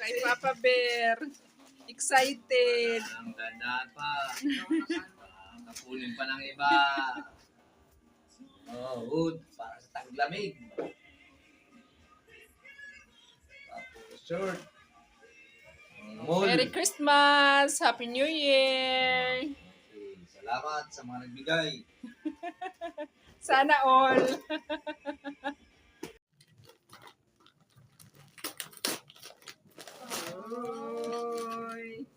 Kay Papa Bear. Excited. Ang ganda pa. Kapulin pa ng iba. Oh, wood. Para sa taglamig. Tapos short. Merry Christmas! Happy New Year! Okay, salamat sa mga nagbigay. Sana all! Oy.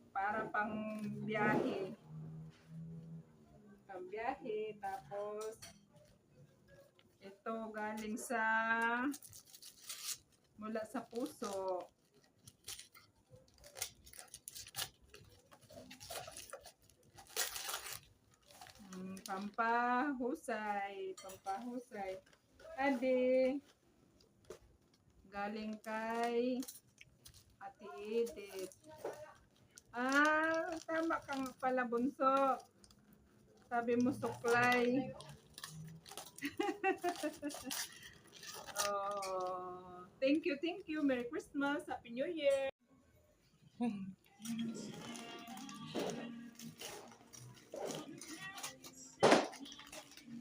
Para pang biyahe. Pang biyahe. Tapos, ito galing sa mula sa puso. Pampahusay. Pampahusay. Ade. Galing kay Ate Edith. Tama kang pala, bunso. Sabi mo suklay. Oh, thank you, thank you. Merry Christmas, Happy New Year.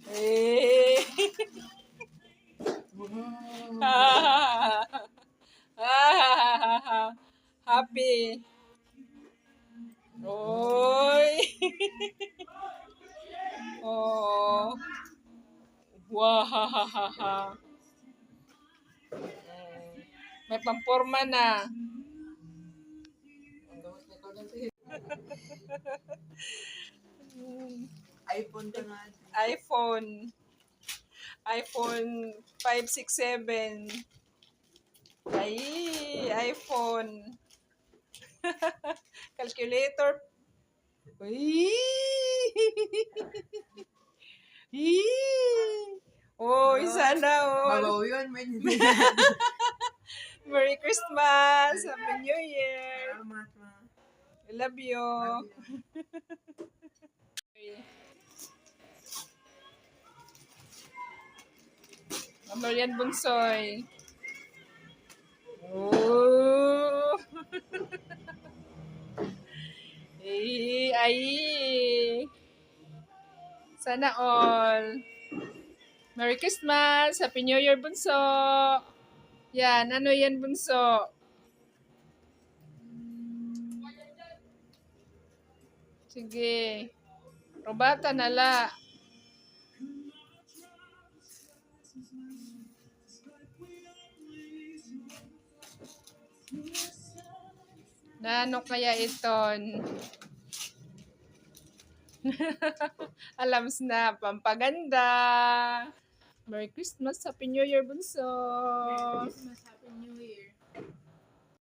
Hey. Happy. Oy. Oh. Wow. May pamporma na. iPhone ka nga. iPhone 5, 6, 7. Ay, iPhone. Calculator. Uy. Oh, sana all. Mabaw yun. Merry Christmas. Happy New Year. Salamat, ma. I love you. Ano yan, bunsoy? Oh. Ay. Sana all. Merry Christmas. Happy New Year, bunso. Yan, ano yan, bunso? Sige. Robata na la. Na ano kaya iton? Alam na, pampaganda. Merry Christmas, Happy New Year, bunso. Merry Christmas, Happy New Year.